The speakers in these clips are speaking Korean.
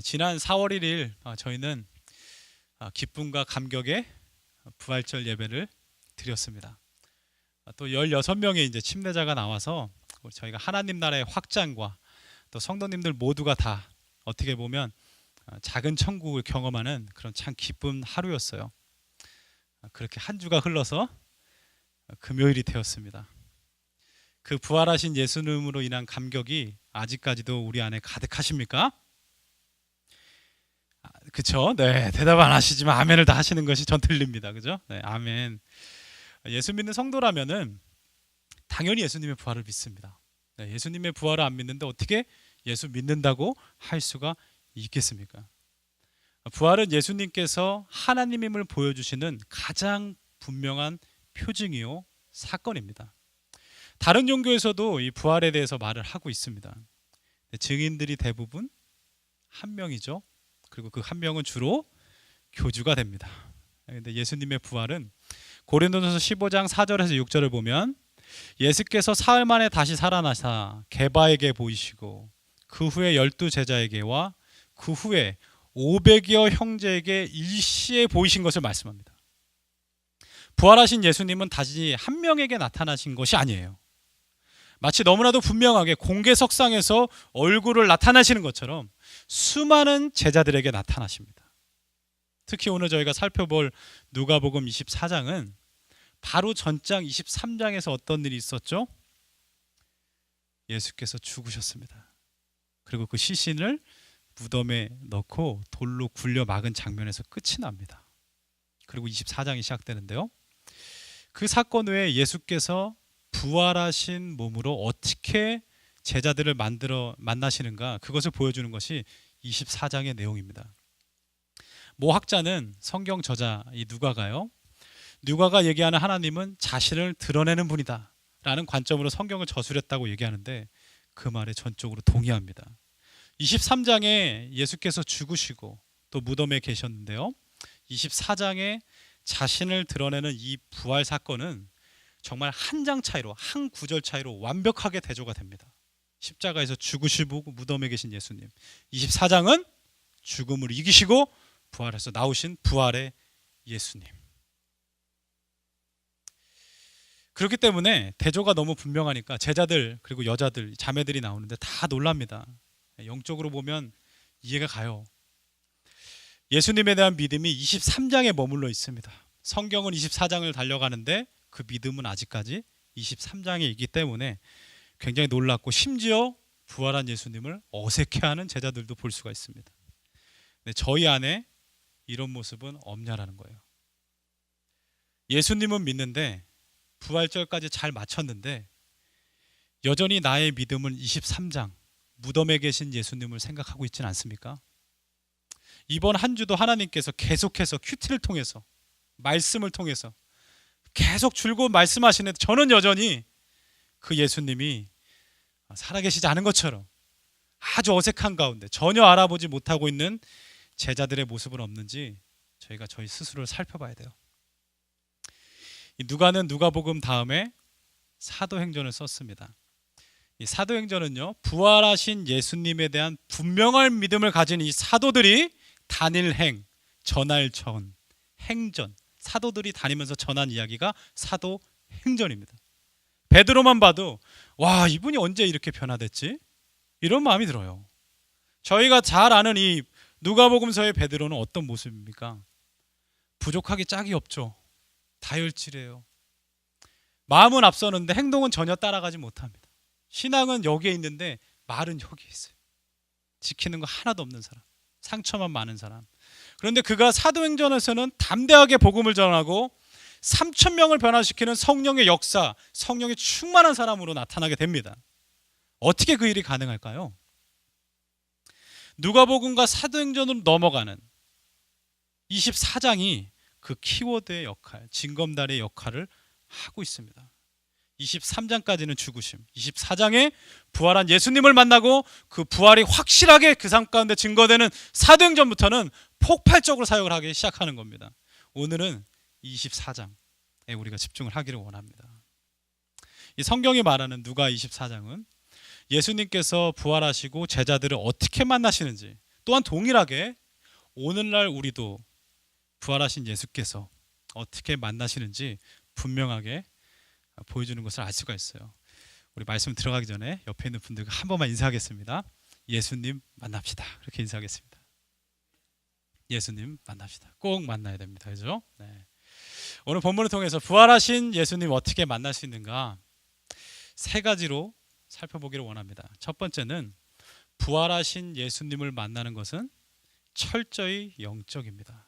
지난 4월 1일 저희는 기쁨과 감격의 부활절 예배를 드렸습니다. 또 16명의 이제 침례자가 나와서 저희가 하나님 나라의 확장과 또 성도님들 모두가 다 어떻게 보면 작은 천국을 경험하는 그런 참 기쁜 하루였어요. 그렇게 한 주가 흘러서 금요일이 되었습니다. 그 부활하신 예수님으로 인한 감격이 아직까지도 우리 안에 가득하십니까? 그쵸? 네, 대답 안 하시지만 아멘을 다 하시는 것이 전 들립니다. 그죠? 네, 아멘. 예수 믿는 성도라면은 당연히 예수님의 부활을 믿습니다. 네, 예수님의 부활을 안 믿는데 어떻게 예수 믿는다고 할 수가 있겠습니까? 부활은 예수님께서 하나님임을 보여주시는 가장 분명한 표징이요 사건입니다. 다른 종교에서도 이 부활에 대해서 말을 하고 있습니다. 증인들이 대부분 한 명이죠. 그리고 그 한 명은 주로 교주가 됩니다. 근데 예수님의 부활은 고린도전서 15장 4절에서 6절을 보면 예수께서 사흘 만에 다시 살아나사 게바에게 보이시고 그 후에 12제자에게와 그 후에 500여 형제에게 일시에 보이신 것을 말씀합니다. 부활하신 예수님은 다시 한 명에게 나타나신 것이 아니에요. 마치 너무나도 분명하게 공개석상에서 얼굴을 나타나시는 것처럼 수많은 제자들에게 나타나십니다. 특히 오늘 저희가 살펴볼 누가복음 24장은 바로 전장 23장에서 어떤 일이 있었죠? 예수께서 죽으셨습니다. 그리고 그 시신을 무덤에 넣고 돌로 굴려 막은 장면에서 끝이 납니다. 그리고 24장이 시작되는데요. 그 사건 후에 예수께서 부활하신 몸으로 어떻게 제자들을 만나시는가, 그것을 보여주는 것이 24장의 내용입니다. 모 학자는 성경 저자 이 누가가 얘기하는 하나님은 자신을 드러내는 분이다 라는 관점으로 성경을 저술했다고 얘기하는데 그 말에 전적으로 동의합니다. 23장에 예수께서 죽으시고 또 무덤에 계셨는데요, 24장에 자신을 드러내는 이 부활 사건은 정말 한 장 차이로, 한 구절 차이로 완벽하게 대조가 됩니다. 십자가에서 죽으시고 무덤에 계신 예수님, 24장은 죽음을 이기시고 부활해서 나오신 부활의 예수님. 그렇기 때문에 대조가 너무 분명하니까 제자들 그리고 여자들, 자매들이 나오는데 다 놀랍니다. 영적으로 보면 이해가 가요. 예수님에 대한 믿음이 23장에 머물러 있습니다. 성경은 24장을 달려가는데 그 믿음은 아직까지 23장에 있기 때문에 굉장히 놀랍고 심지어 부활한 예수님을 어색해하는 제자들도 볼 수가 있습니다. 근데 저희 안에 이런 모습은 없냐라는 거예요. 예수님은 믿는데 부활절까지 잘 마쳤는데 여전히 나의 믿음은 23장 무덤에 계신 예수님을 생각하고 있지는 않습니까? 이번 한 주도 하나님께서 계속해서 큐티를 통해서, 말씀을 통해서 계속 줄곧 말씀하시는데 저는 여전히 그 예수님이 살아계시지 않은 것처럼 아주 어색한 가운데 전혀 알아보지 못하고 있는 제자들의 모습은 없는지 저희가 저희 스스로를 살펴봐야 돼요. 이 누가는 누가복음 다음에 사도행전을 썼습니다. 이 사도행전은요, 부활하신 예수님에 대한 분명한 믿음을 가진 이 사도들이 단일행, 전할전, 행전, 사도들이 다니면서 전한 이야기가 사도행전입니다. 베드로만 봐도 와, 이분이 언제 이렇게 변화됐지? 이런 마음이 들어요. 저희가 잘 아는 이 누가복음서의 베드로는 어떤 모습입니까? 부족하기 짝이 없죠. 다혈질이에요. 마음은 앞서는데 행동은 전혀 따라가지 못합니다. 신앙은 여기에 있는데 말은 여기에 있어요. 지키는 거 하나도 없는 사람, 상처만 많은 사람. 그런데 그가 사도행전에서는 담대하게 복음을 전하고 3,000명을 변화시키는 성령의 역사, 성령이 충만한 사람으로 나타나게 됩니다. 어떻게 그 일이 가능할까요? 누가복음과 사도행전으로 넘어가는 24장이 그 키워드의 역할, 징검다리의 역할을 하고 있습니다. 23장까지는 죽으심, 24장에 부활한 예수님을 만나고 그 부활이 확실하게 그 삶 가운데 증거되는 사도행전부터는 폭발적으로 사역을 하기 시작하는 겁니다. 오늘은 24장에 우리가 집중을 하기를 원합니다. 이 성경이 말하는 누가 24장은 예수님께서 부활하시고 제자들을 어떻게 만나시는지, 또한 동일하게 오늘날 우리도 부활하신 예수께서 어떻게 만나시는지 분명하게 보여주는 것을 알 수가 있어요. 우리 말씀 들어가기 전에 옆에 있는 분들과 한 번만 인사하겠습니다. 예수님 만납시다. 그렇게 인사하겠습니다. 예수님 만납시다. 꼭 만나야 됩니다. 그죠? 네. 오늘 본문을 통해서 부활하신 예수님 어떻게 만날 수 있는가 세 가지로 살펴보기를 원합니다. 첫 번째는 부활하신 예수님을 만나는 것은 철저히 영적입니다.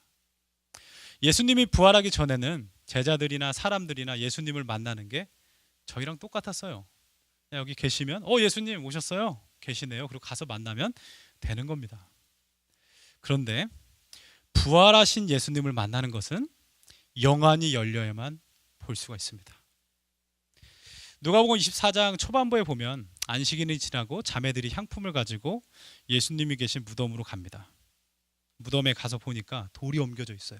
예수님이 부활하기 전에는 제자들이나 사람들이나 예수님을 만나는 게 저희랑 똑같았어요. 여기 계시면 예수님 오셨어요. 계시네요. 그리고 가서 만나면 되는 겁니다. 그런데 부활하신 예수님을 만나는 것은 영안이 열려야만 볼 수가 있습니다. 누가복음 24장 초반부에 보면 안식일이 지나고 자매들이 향품을 가지고 예수님이 계신 무덤으로 갑니다. 무덤에 가서 보니까 돌이 옮겨져 있어요.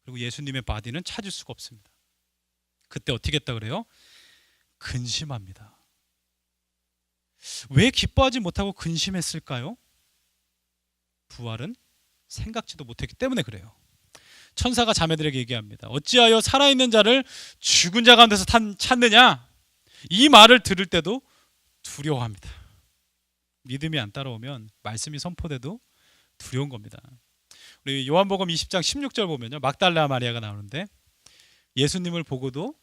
그리고 예수님의 바디는 찾을 수가 없습니다. 그때 어떻게 했다 그래요? 근심합니다. 왜 기뻐하지 못하고 근심했을까요? 부활은 생각지도 못했기 때문에 그래요. 천사가 자매들에게 얘기합니다. 어찌하여 살아있는 자를 죽은 자 가운데서 찾느냐? 이 말을 들을 때도 두려워합니다. 믿음이 안 따라오면 말씀이 선포돼도 두려운 겁니다. 우리 요한복음 20장 16절 보면요, 막달라 마리아가 나오는데 예수님을 보고도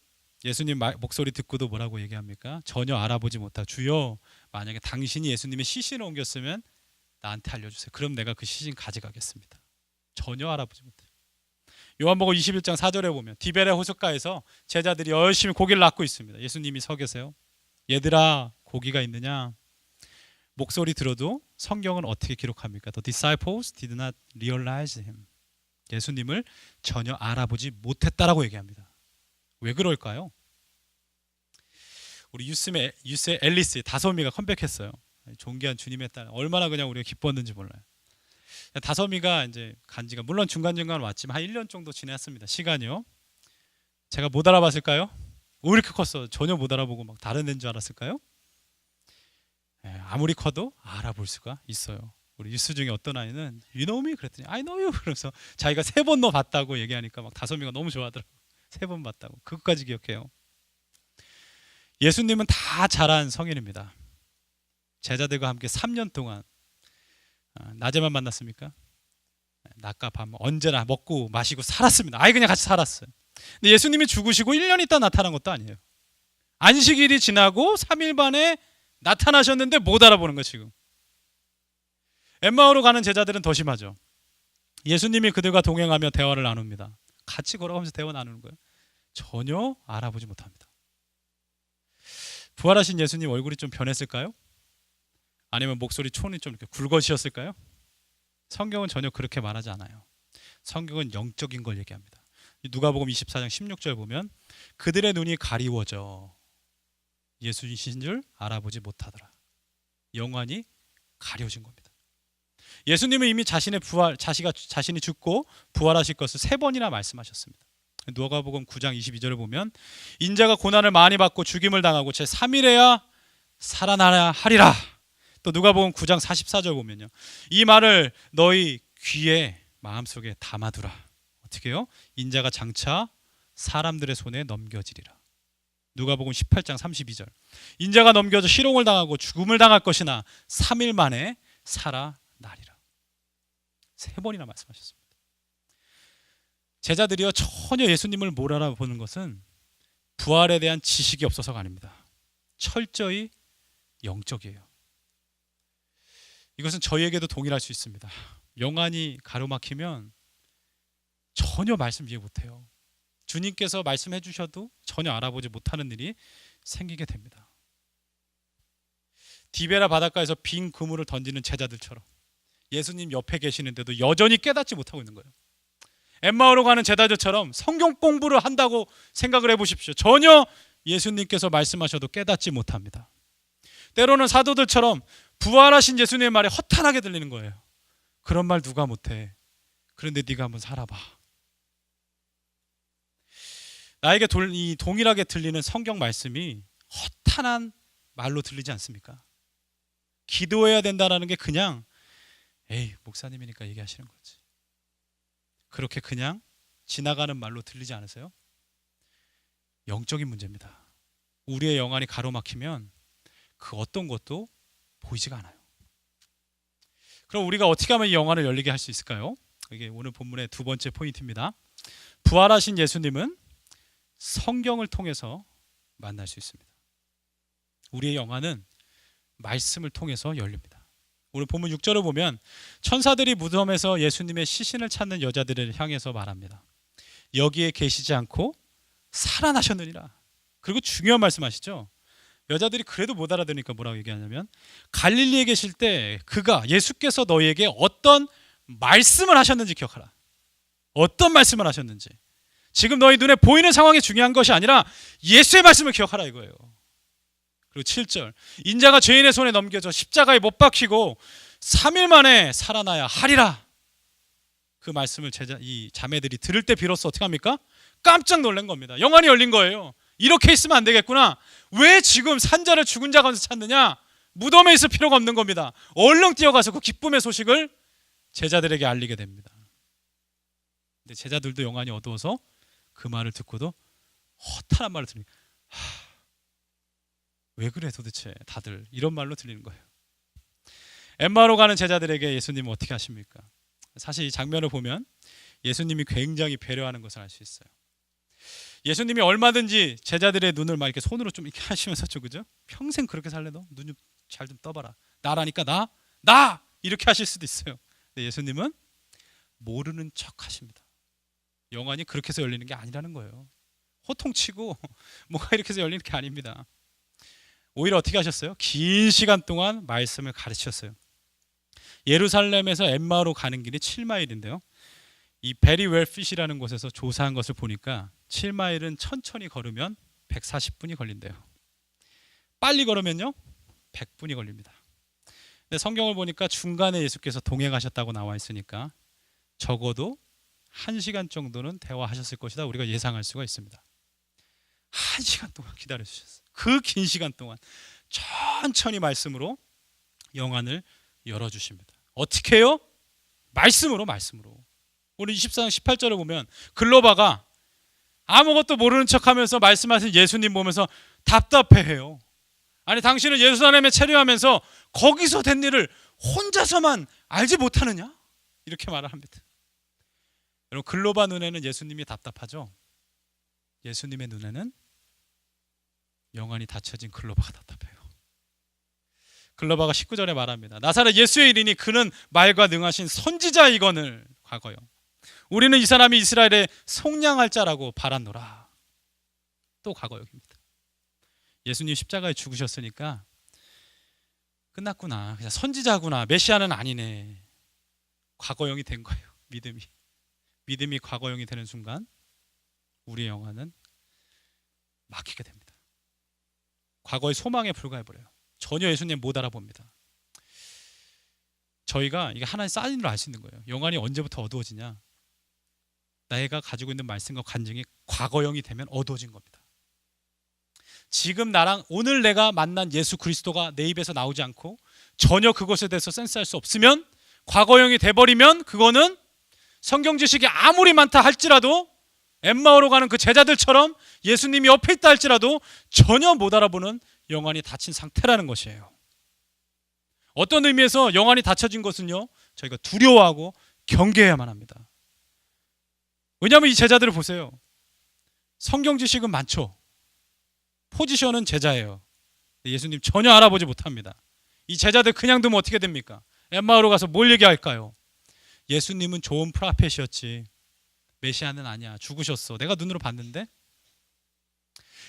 예수님 목소리 듣고도 뭐라고 얘기합니까? 전혀 알아보지 못하고 주여 만약에 당신이 예수님의 시신을 옮겼으면 나한테 알려주세요. 그럼 내가 그 시신 가져가겠습니다. 전혀 알아보지 못해요. 요한복음 21장 4절에 보면 디베레 호숫가에서 제자들이 열심히 고기를 낚고 있습니다. 예수님이 서 계세요. 얘들아 고기가 있느냐? 목소리 들어도 성경은 어떻게 기록합니까? The disciples did not realize him. 예수님을 전혀 알아보지 못했다라고 얘기합니다. 왜 그럴까요? 우리 유스의 앨리스 다솜이가 컴백했어요. 존귀한 주님의 딸. 얼마나 그냥 우리가 기뻤는지 몰라요. 다솜이가 이제 간지가 물론 중간중간 왔지만 한 1년 정도 지났습니다. 시간이요. 제가 못 알아봤을까요? 왜 이렇게 컸어? 전혀 못 알아보고 막 다른 애인 줄 알았을까요? 아무리 커도 알아볼 수가 있어요. 우리 유스 중에 어떤 아이는 You know me? 그랬더니 I know you. 그래서 자기가 3번 너 봤다고 얘기하니까 막 다솜이가 너무 좋아하더라고요. 3번 봤다고. 그것까지 기억해요. 예수님은 다 자란 성인입니다. 제자들과 함께 3년 동안 낮에만 만났습니까? 낮과 밤 언제나 먹고 마시고 살았습니다. 아예 그냥 같이 살았어요. 근데 예수님이 죽으시고 1년 있다 나타난 것도 아니에요. 안식일이 지나고 3일 만에 나타나셨는데 못 알아보는 거 지금. 엠마오로 가는 제자들은 더 심하죠. 예수님이 그들과 동행하며 대화를 나눕니다. 같이 걸어가면서 대화 나누는 거예요. 전혀 알아보지 못합니다. 부활하신 예수님 얼굴이 좀 변했을까요? 아니면 목소리 톤이 좀 이렇게 굵어지셨을까요? 성경은 전혀 그렇게 말하지 않아요. 성경은 영적인 걸 얘기합니다. 누가복음 24장 16절 보면 그들의 눈이 가리워져 예수이신 줄 알아보지 못하더라. 영안이 가려진 겁니다. 예수님은 이미 자신이 죽고 부활하실 것을 3번이나 말씀하셨습니다. 누가복음 9장 22절을 보면 인자가 고난을 많이 받고 죽임을 당하고 제3일에야 살아나야 하리라. 또 누가복음 9장 44절 보면요, 이 말을 너희 귀에 마음속에 담아두라. 어떻게 해요? 인자가 장차 사람들의 손에 넘겨지리라. 누가복음 18장 32절 인자가 넘겨져 희롱을 당하고 죽음을 당할 것이나 3일 만에 살아나리라. 3번이나 말씀하셨습니다. 제자들이요 전혀 예수님을 못 알아보는 것은 부활에 대한 지식이 없어서가 아닙니다. 철저히 영적이에요. 이것은 저희에게도 동일할 수 있습니다. 영안이 가로막히면 전혀 말씀 이해 못해요. 주님께서 말씀해 주셔도 전혀 알아보지 못하는 일이 생기게 됩니다. 디베라 바닷가에서 빈 그물을 던지는 제자들처럼 예수님 옆에 계시는데도 여전히 깨닫지 못하고 있는 거예요. 엠마오로 가는 제자들처럼 성경 공부를 한다고 생각을 해보십시오. 전혀 예수님께서 말씀하셔도 깨닫지 못합니다. 때로는 사도들처럼 부활하신 예수님의 말이 허탄하게 들리는 거예요. 그런 말 누가 못해. 그런데 네가 한번 살아봐. 나에게 동일하게 들리는 성경 말씀이 허탄한 말로 들리지 않습니까? 기도해야 된다는 게 그냥 에이, 목사님이니까 얘기하시는 거지. 그렇게 그냥 지나가는 말로 들리지 않으세요? 영적인 문제입니다. 우리의 영안이 가로막히면 그 어떤 것도 보이지가 않아요. 그럼 우리가 어떻게 하면 이 영안을 열리게 할 수 있을까요? 이게 오늘 본문의 두 번째 포인트입니다. 부활하신 예수님은 성경을 통해서 만날 수 있습니다. 우리의 영안은 말씀을 통해서 열립니다. 오늘 본문 6절을 보면 천사들이 무덤에서 예수님의 시신을 찾는 여자들을 향해서 말합니다. 여기에 계시지 않고 살아나셨느니라. 그리고 중요한 말씀하시죠. 여자들이 그래도 못 알아들으니까 뭐라고 얘기하냐면 갈릴리에 계실 때 그가 예수께서 너희에게 어떤 말씀을 하셨는지 기억하라. 어떤 말씀을 하셨는지. 지금 너희 눈에 보이는 상황이 중요한 것이 아니라 예수의 말씀을 기억하라 이거예요. 그리고 7절 인자가 죄인의 손에 넘겨져 십자가에 못 박히고 3일 만에 살아나야 하리라. 그 말씀을 이 자매들이 들을 때 비로소 어떻게 합니까? 깜짝 놀란 겁니다. 영안이 열린 거예요. 이렇게 있으면 안 되겠구나. 왜 지금 산자를 죽은 자 가운데서 찾느냐? 무덤에 있을 필요가 없는 겁니다. 얼른 뛰어가서 그 기쁨의 소식을 제자들에게 알리게 됩니다. 근데 제자들도 영안이 어두워서 그 말을 듣고도 허탈한 말을 들으니까 왜 그래 도대체 다들 이런 말로 들리는 거예요. 엠마오로 가는 제자들에게 예수님은 어떻게 하십니까? 사실 이 장면을 보면 예수님이 굉장히 배려하는 것을 알 수 있어요. 예수님이 얼마든지 제자들의 눈을 막 이렇게 손으로 좀 이렇게 하시면서 그죠? 평생 그렇게 살래 너? 눈 좀 잘 좀 떠봐라. 나라니까 나 이렇게 하실 수도 있어요. 근데 예수님은 모르는 척 하십니다. 영안이 그렇게 해서 열리는 게 아니라는 거예요. 호통치고 뭐가 이렇게 해서 열리는 게 아닙니다. 오히려 어떻게 하셨어요? 긴 시간 동안 말씀을 가르치셨어요. 예루살렘에서 엠마오로 가는 길이 7마일인데요. 이 베리웰핏이라는 곳에서 조사한 것을 보니까 7마일은 천천히 걸으면 140분이 걸린대요. 빨리 걸으면요 100분이 걸립니다. 근데 성경을 보니까 중간에 예수께서 동행하셨다고 나와 있으니까 적어도 1시간 정도는 대화하셨을 것이다 우리가 예상할 수가 있습니다. 1시간 동안 기다려주셨어요. 그 긴 시간 동안 천천히 말씀으로 영안을 열어주십니다. 어떻게 해요? 말씀으로. 오늘 24장 18절을 보면 글로바가 아무것도 모르는 척하면서 말씀하신 예수님 보면서 답답해해요. 아니 당신은 예루살렘에 체류하면서 거기서 된 일을 혼자서만 알지 못하느냐? 이렇게 말을 합니다. 여러분 글로바 눈에는 예수님이 답답하죠? 예수님의 눈에는 영안이 닫혀진 글로바가 답답해요. 글로바가 19절에 말합니다. 나사렛 예수의 이르니 그는 말과 능하신 선지자이거늘 과거요. 우리는 이 사람이 이스라엘의 속량할 자라고 바랐노라. 또 과거역입니다. 예수님 십자가에 죽으셨으니까 끝났구나. 그냥 선지자구나. 메시아는 아니네. 과거형이 된 거예요. 믿음이 과거형이 되는 순간 우리의 영안은 막히게 됩니다. 과거의 소망에 불과해버려요. 전혀 예수님 못 알아봅니다. 저희가 이게 하나의 사인으로 알 수 있는 거예요. 영안이 언제부터 어두워지냐? 내가 가지고 있는 말씀과 간증이 과거형이 되면 어두워진 겁니다. 지금 나랑 오늘 내가 만난 예수 그리스도가 내 입에서 나오지 않고 전혀 그것에 대해서 센스할 수 없으면 과거형이 돼버리면 그거는 성경 지식이 아무리 많다 할지라도 엠마오로 가는 그 제자들처럼 예수님이 옆에 있다 할지라도 전혀 못 알아보는 영안이 닫힌 상태라는 것이에요. 어떤 의미에서 영안이 닫혀진 것은요 저희가 두려워하고 경계해야만 합니다. 왜냐하면 이 제자들을 보세요. 성경 지식은 많죠. 포지션은 제자예요. 예수님 전혀 알아보지 못합니다. 이 제자들 그냥 두면 어떻게 됩니까? 엠마오로 가서 뭘 얘기할까요? 예수님은 좋은 프라펫이었지 메시아는 아니야. 죽으셨어. 내가 눈으로 봤는데.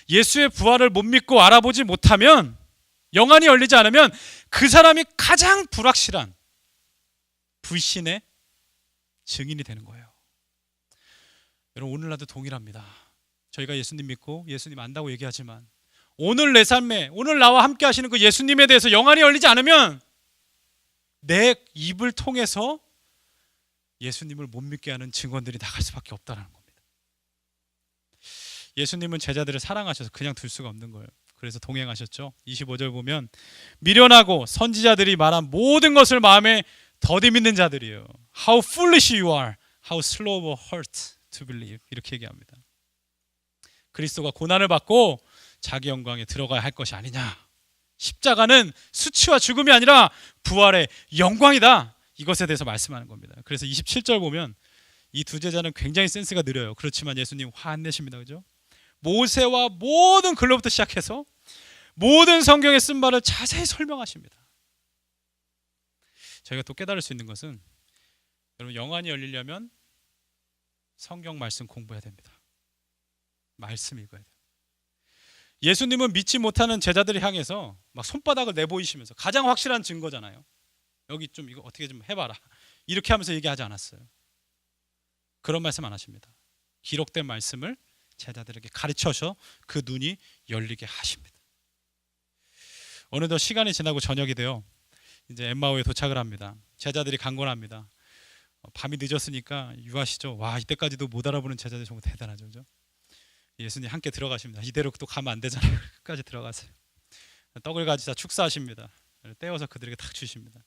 예수의 부활을 못 믿고 알아보지 못하면 영안이 열리지 않으면 그 사람이 가장 불확실한 불신의 증인이 되는 거예요. 여러분 오늘날도 동일합니다. 저희가 예수님 믿고 예수님 안다고 얘기하지만 오늘 내 삶에 오늘 나와 함께 하시는 그 예수님에 대해서 영안이 열리지 않으면 내 입을 통해서 예수님을 못 믿게 하는 증언들이 나갈 수밖에 없다는 겁니다. 예수님은 제자들을 사랑하셔서 그냥 둘 수가 없는 거예요. 그래서 동행하셨죠. 25절 보면 미련하고 선지자들이 말한 모든 것을 마음에 더디 믿는 자들이에요. How foolish you are, how slow of heart to believe. 이렇게 얘기합니다. 그리스도가 고난을 받고 자기 영광에 들어가야 할 것이 아니냐. 십자가는 수치와 죽음이 아니라 부활의 영광이다. 이것에 대해서 말씀하는 겁니다. 그래서 27절 보면 이 두 제자는 굉장히 센스가 느려요. 그렇지만 예수님 화 안 내십니다. 그죠? 모세와 모든 글로부터 시작해서 모든 성경에 쓴 바를 자세히 설명하십니다. 저희가 또 깨달을 수 있는 것은 여러분, 영안이 열리려면 성경 말씀 공부해야 됩니다. 말씀 읽어야 돼요. 예수님은 믿지 못하는 제자들을 향해서 막 손바닥을 내보이시면서 가장 확실한 증거잖아요. 여기 좀 이거 어떻게 좀 해봐라. 이렇게 하면서 얘기하지 않았어요. 그런 말씀 안 하십니다. 기록된 말씀을 제자들에게 가르쳐서 그 눈이 열리게 하십니다. 어느덧 시간이 지나고 저녁이 되어 이제 엠마오에 도착을 합니다. 제자들이 강권합니다. 밤이 늦었으니까 유하시죠. 와, 이때까지도 못 알아보는 제자들 정말 대단하죠. 그죠? 예수님 함께 들어가십니다. 이대로 또 가면 안 되잖아요. 끝까지 들어가세요. 떡을 가지자 축사하십니다. 떼어서 그들에게 탁 주십니다.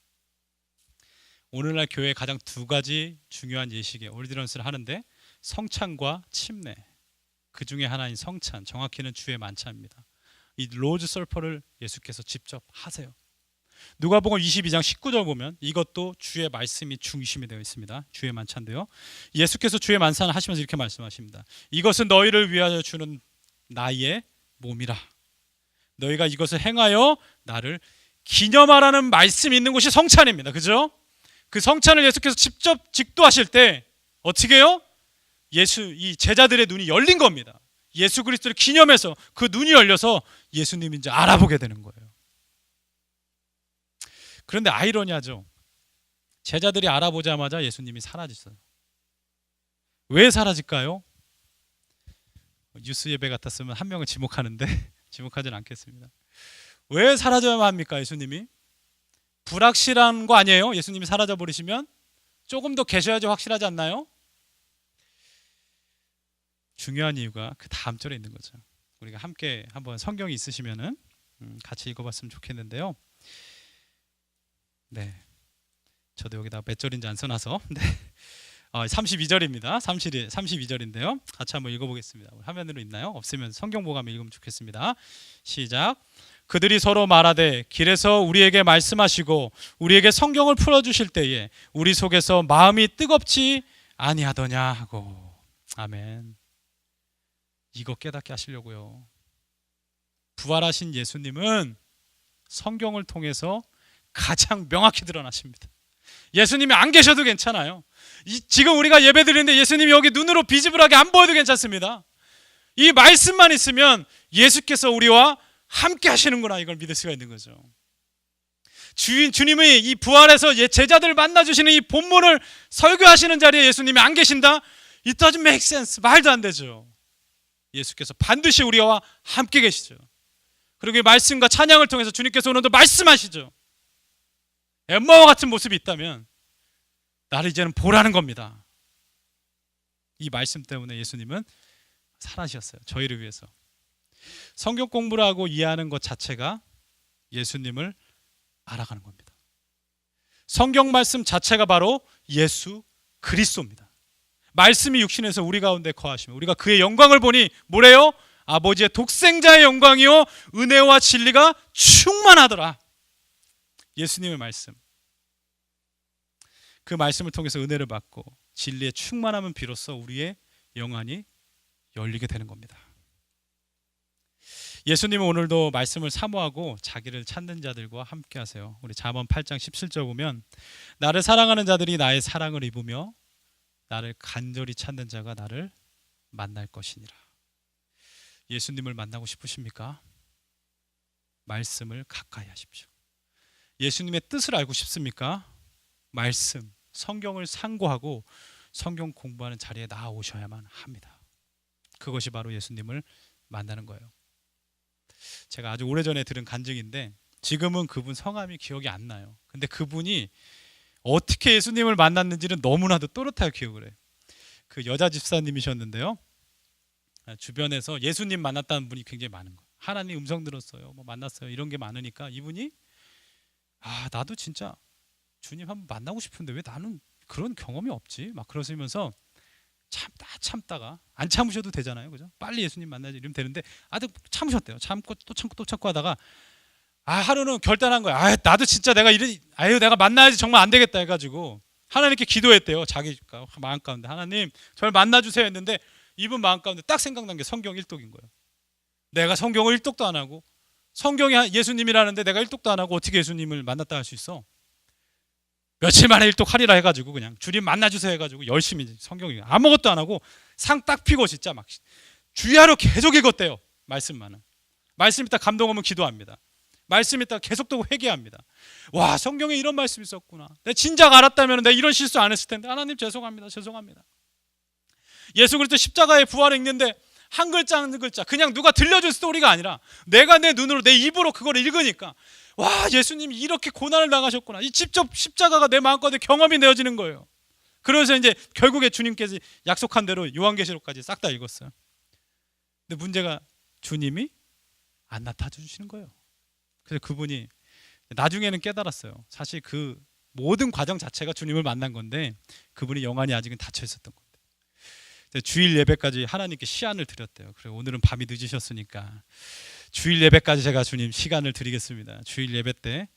오늘날 교회에 가장 두 가지 중요한 예식의 올디런스를 하는데 성찬과 침례, 그 중에 하나인 성찬, 정확히는 주의 만찬입니다. 이 로즈 서퍼를 예수께서 직접 하세요. 누가복음 22장 19절 보면 이것도 주의 말씀이 중심이 되어 있습니다. 주의 만찬인데요, 예수께서 주의 만찬을 하시면서 이렇게 말씀하십니다. 이것은 너희를 위하여 주는 나의 몸이라. 너희가 이것을 행하여 나를 기념하라는 말씀이 있는 곳이 성찬입니다. 그죠? 그 성찬을 예수께서 직접 직도하실 때 어떻게 해요? 이 제자들의 눈이 열린 겁니다. 예수 그리스도를 기념해서 그 눈이 열려서 예수님인지 알아보게 되는 거예요. 그런데 아이러니하죠. 제자들이 알아보자마자 예수님이 사라졌어요. 왜 사라질까요? 뉴스 예배 같았으면 한 명을 지목하는데 지목하지는 않겠습니다. 왜 사라져야만 합니까? 예수님이 불확실한 거 아니에요? 예수님이 사라져 버리시면 조금 더 계셔야지 확실하지 않나요? 중요한 이유가 그 다음 절에 있는 거죠. 우리가 함께 한번 성경이 있으시면은 같이 읽어봤으면 좋겠는데요. 네, 저도 여기다 몇 절인지 안 써놔서 32절입니다. 32절인데요. 같이 한번 읽어보겠습니다. 화면으로 있나요? 없으면 성경 보고 한번 읽으면 좋겠습니다. 시작. 그들이 서로 말하되 길에서 우리에게 말씀하시고 우리에게 성경을 풀어주실 때에 우리 속에서 마음이 뜨겁지 아니하더냐 하고. 아멘. 이거 깨닫게 하시려고요. 부활하신 예수님은 성경을 통해서 가장 명확히 드러나십니다. 예수님이 안 계셔도 괜찮아요. 지금 우리가 예배 드리는데 예수님이 여기 눈으로 비지블하게 안 보여도 괜찮습니다. 이 말씀만 있으면 예수께서 우리와 함께 하시는구나, 이걸 믿을 수가 있는 거죠. 주님이 이 부활해서 제자들을 만나주시는 이 본문을 설교하시는 자리에 예수님이 안 계신다? It doesn't make sense. 말도 안 되죠. 예수께서 반드시 우리와 함께 계시죠. 그리고 이 말씀과 찬양을 통해서 주님께서 오늘도 말씀하시죠. 엠마와 같은 모습이 있다면 나를 이제는 보라는 겁니다. 이 말씀 때문에 예수님은 살아주셨어요. 저희를 위해서. 성경 공부를 하고 이해하는 것 자체가 예수님을 알아가는 겁니다. 성경 말씀 자체가 바로 예수 그리스도입니다. 말씀이 육신에서 우리 가운데 거하시며 우리가 그의 영광을 보니 뭐래요? 아버지의 독생자의 영광이요 은혜와 진리가 충만하더라. 예수님의 말씀, 그 말씀을 통해서 은혜를 받고 진리의 충만함은 비로소 우리의 영안이 열리게 되는 겁니다. 예수님은 오늘도 말씀을 사모하고 자기를 찾는 자들과 함께 하세요. 우리 잠언 8장 17절 보면 나를 사랑하는 자들이 나의 사랑을 입으며 나를 간절히 찾는 자가 나를 만날 것이니라. 예수님을 만나고 싶으십니까? 말씀을 가까이 하십시오. 예수님의 뜻을 알고 싶습니까? 말씀, 성경을 상고하고 성경 공부하는 자리에 나아오셔야만 합니다. 그것이 바로 예수님을 만나는 거예요. 제가 아주 오래전에 들은 간증인데 지금은 그분 성함이 기억이 안 나요. 근데 그분이 어떻게 예수님을 만났는지는 너무나도 또렷하게 기억을 해요. 그 여자 집사님이셨는데요, 주변에서 예수님 만났다는 분이 굉장히 많은 거예요. 하나님 음성 들었어요, 뭐 만났어요, 이런 게 많으니까 이분이 나도 진짜 주님 한번 만나고 싶은데 왜 나는 그런 경험이 없지? 막 그러시면서 참다가 안 참으셔도 되잖아요, 그죠? 빨리 예수님 만나지 이러면 되는데 아직 참으셨대요. 참고 또 참고 또 참고 하다가 하루는 결단한 거야. 나도 진짜 내가 만나야지 정말 안 되겠다 해가지고 하나님께 기도했대요. 자기 마음 가운데 하나님 저를 만나주세요 했는데 이분 마음 가운데 딱 생각난 게 성경 1독인 거예요. 내가 성경을 1독도 안 하고 성경이 예수님이라는데 내가 1독도 안 하고 어떻게 예수님을 만났다 할 수 있어? 며칠 만에 1독 하리라 해가지고 그냥 주님 만나주세요 해가지고 열심히 성경 아무것도 안 하고 상 딱 피고 진짜 막 주야로 계속 읽었대요. 말씀만은. 말씀 있다 감동 오면 기도합니다. 말씀 있다 계속 또 회개합니다. 와, 성경에 이런 말씀이 있었구나. 내가 진작 알았다면 내가 이런 실수 안 했을 텐데 하나님 죄송합니다. 예수 그리스도 십자가의 부활을 읽는데 한 글자 한 글자 그냥 누가 들려준 스토리가 아니라 내가 내 눈으로 내 입으로 그걸 읽으니까 와, 예수님이 이렇게 고난을 당하셨구나. 이 직접 십자가가 내 마음가운데 경험이 되어지는 거예요. 그래서 이제 결국에 주님께서 약속한 대로 요한계시록까지 싹 다 읽었어요. 근데 문제가 주님이 안 나타나 주시는 거예요. 그래서 그분이 나중에는 깨달았어요. 사실 그 모든 과정 자체가 주님을 만난 건데 그분이 영안이 아직은 닫혀 있었던 겁니다. 주일 예배까지 하나님께 시간을 드렸대요. 그래서 오늘은 밤이 늦으셨으니까 주일 예배까지 제가 주님 시간을 드리겠습니다. 주일 예배 때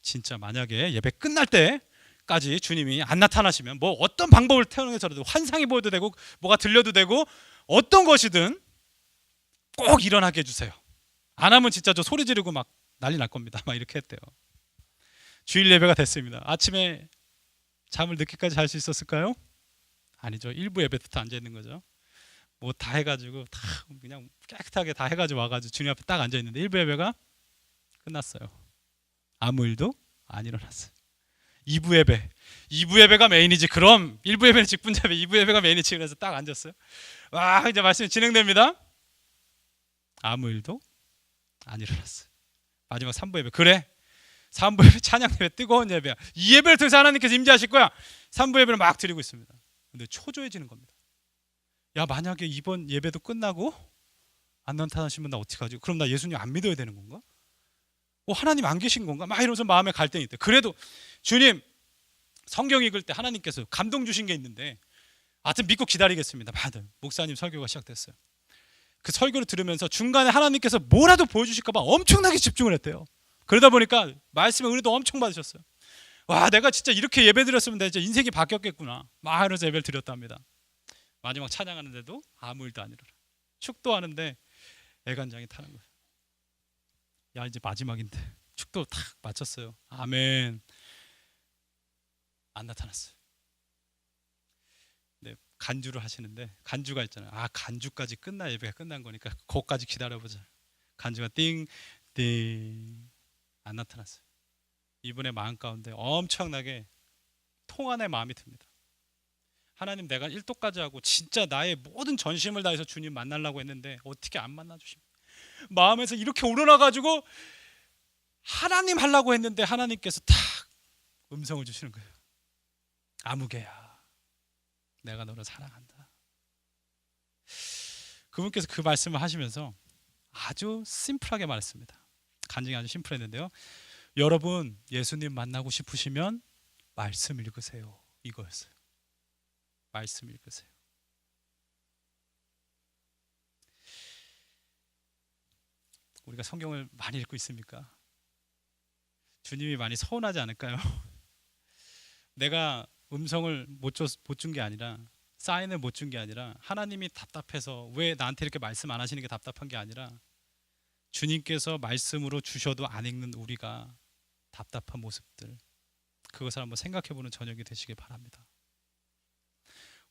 진짜 만약에 예배 끝날 때까지 주님이 안 나타나시면 뭐 어떤 방법을 태어나서라도 환상이 보여도 되고 뭐가 들려도 되고 어떤 것이든 꼭 일어나게 해주세요. 안 하면 진짜 저 소리 지르고 막 난리 날 겁니다. 막 이렇게 했대요. 주일 예배가 됐습니다. 아침에 잠을 늦게까지 잘 수 있었을까요? 아니죠. 일부 예배부터 앉아 있는 거죠. 뭐 다 해가지고 다 그냥 깨끗하게 다 해가지고 와가지고 주님 앞에 딱 앉아 있는데 일부 예배가 끝났어요. 아무 일도 안 일어났어요. 2부 예배가 메인이지. 그럼 1부 예배는 직분자 예배, 2부 예배가 메인이지. 그래서 딱 앉았어요. 와, 이제 말씀이 진행됩니다. 아무 일도 안 일어났어요. 마지막 3부 예배. 그래, 3부 예배 찬양 예배 뜨거운 예배야. 이 예배를 통해서 하나님께서 임재하실 거야. 3부 예배를 막 드리고 있습니다. 근데 초조해지는 겁니다. 야, 만약에 이번 예배도 끝나고 안 나타나시면 나 어떡하지? 그럼 나 예수님 안 믿어야 되는 건가? 하나님 안 계신 건가? 막 이러면서 마음에 갈등이 있대. 그래도 주님 성경 읽을 때 하나님께서 감동 주신 게 있는데 하여튼 믿고 기다리겠습니다. 맞아요. 목사님 설교가 시작됐어요. 그 설교를 들으면서 중간에 하나님께서 뭐라도 보여주실까 봐 엄청나게 집중을 했대요. 그러다 보니까 말씀의 은혜도 엄청 받으셨어요. 와, 내가 진짜 이렇게 예배 드렸으면 내 진짜 인생이 바뀌었겠구나. 막 이러면서 예배를 드렸답니다. 마지막 찬양하는데도 아무 일도 안 일어나. 축도하는데 애간장이 타는 거예요. 야, 이제 마지막인데 축도 탁 마쳤어요. 아멘. 안 나타났어요. 네, 간주를 하시는데 간주가 있잖아요. 간주까지 끝나 예배가 끝난 거니까 거기까지 기다려보자. 간주가 띵띵 안 나타났어요. 이분의 마음 가운데 엄청나게 통안의 마음이 듭니다. 하나님, 내가 1도까지 하고 진짜 나의 모든 전심을 다해서 주님 만나려고 했는데 어떻게 안 만나주십니까? 마음에서 이렇게 우러나가지고 하나님 하려고 했는데 하나님께서 탁 음성을 주시는 거예요. 아무개야, 내가 너를 사랑한다. 그분께서 그 말씀을 하시면서 아주 심플하게 말했습니다. 간증이 아주 심플했는데요. 여러분, 예수님 만나고 싶으시면 말씀 읽으세요. 이거였어요. 말씀 읽으세요. 우리가 성경을 많이 읽고 있습니까? 주님이 많이 서운하지 않을까요? 내가 음성을 못 준 게 아니라, 사인을 못 준 게 아니라, 하나님이 답답해서 왜 나한테 이렇게 말씀 안 하시는 게 답답한 게 아니라, 주님께서 말씀으로 주셔도 안 읽는 우리가 답답한 모습들, 그것을 한번 생각해보는 저녁이 되시길 바랍니다.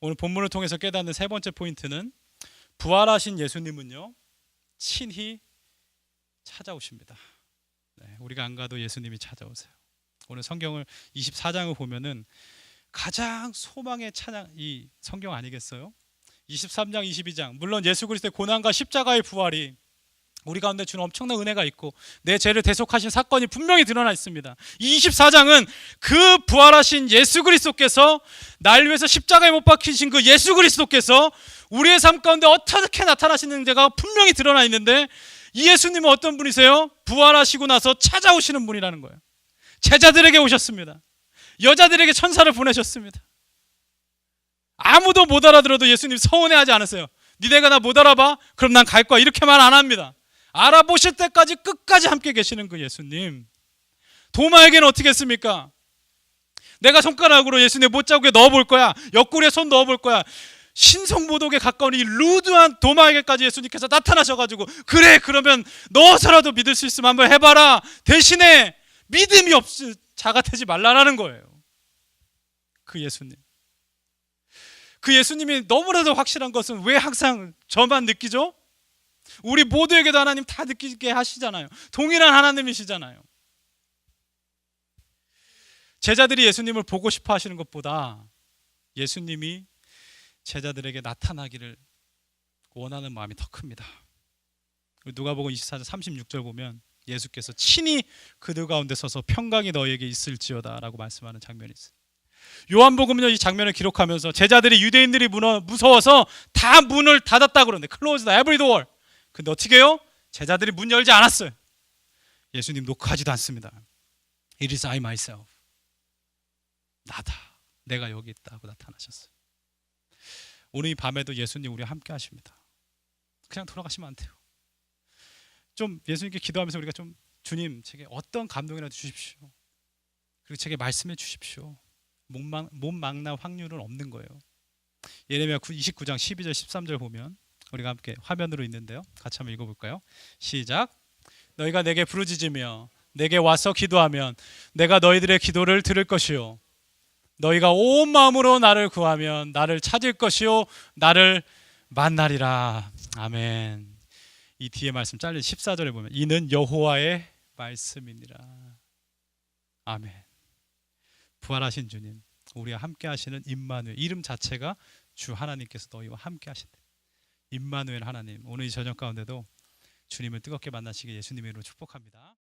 오늘 본문을 통해서 깨닫는 세 번째 포인트는, 부활하신 예수님은요 친히 찾아오십니다. 네, 우리가 안 가도 예수님이 찾아오세요. 오늘 성경을 24장을 보면은 가장 소망의 찬양, 이 성경 아니겠어요? 23장, 22장, 물론 예수 그리스도의 고난과 십자가의 부활이 우리 가운데 주는 엄청난 은혜가 있고 내 죄를 대속하신 사건이 분명히 드러나 있습니다. 이 24장은 그 부활하신 예수 그리스도께서, 날 위해서 십자가에 못 박히신 그 예수 그리스도께서 우리의 삶 가운데 어떻게 나타나시는 데가 분명히 드러나 있는데, 이 예수님은 어떤 분이세요? 부활하시고 나서 찾아오시는 분이라는 거예요. 제자들에게 오셨습니다. 여자들에게 천사를 보내셨습니다. 아무도 못 알아들어도 예수님 서운해하지 않았어요. 니네가 나 못 알아봐? 그럼 난 갈 거야. 이렇게 말 안 합니다. 알아보실 때까지 끝까지 함께 계시는 그 예수님. 도마에게는 어떻게 했습니까? 내가 손가락으로 예수님의 못자국에 넣어볼 거야. 옆구리에 손 넣어볼 거야. 신성모독에 가까운 이 루드한 도마에게까지 예수님께서 나타나셔가지고, 그래, 그러면 넣어서라도 믿을 수 있으면 한번 해봐라. 대신에 믿음이 없이 자가되지 말라라는 거예요. 그 예수님. 그 예수님이 너무나도 확실한 것은 왜 항상 저만 느끼죠? 우리 모두에게도 하나님 다 느끼게 하시잖아요. 동일한 하나님이시잖아요. 제자들이 예수님을 보고 싶어 하시는 것보다 예수님이 제자들에게 나타나기를 원하는 마음이 더 큽니다. 누가복음 24장 36절 보면 예수께서 친히 그들 가운데 서서 평강이 너희에게 있을지어다 라고 말씀하는 장면이 있어요. 요한복음은요, 이 장면을 기록하면서 제자들이 유대인들이 무서워서 다 문을 닫았다고 그러는데, close the every door. 근데 어떻게 해요? 제자들이 문 열지 않았어요. 예수님 녹화하지도 않습니다. It is I myself. 나다. 내가 여기 있다고 나타나셨어요. 오늘 이 밤에도 예수님 우리와 함께 하십니다. 그냥 돌아가시면 안 돼요. 좀 예수님께 기도하면서 우리가 좀, 주님, 제게 어떤 감동이라도 주십시오. 그리고 제게 말씀해 주십시오. 못 막날 확률은 없는 거예요. 예레미야 29장 12절 13절 보면 우리가 함께 화면으로 있는데요, 같이 한번 읽어볼까요? 시작. 너희가 내게 부르짖으며 내게 와서 기도하면 내가 너희들의 기도를 들을 것이요, 너희가 온 마음으로 나를 구하면 나를 찾을 것이요 나를 만나리라. 아멘. 이 뒤에 말씀 잘린 14절에 보면 이는 여호와의 말씀이니라. 아멘. 부활하신 주님, 우리와 함께 하시는 임마누엘, 이름 자체가 주 하나님께서 너희와 함께 하신다. 임마누엘 하나님, 오늘 이 저녁 가운데도 주님을 뜨겁게 만나시길 예수님의 이름으로 축복합니다.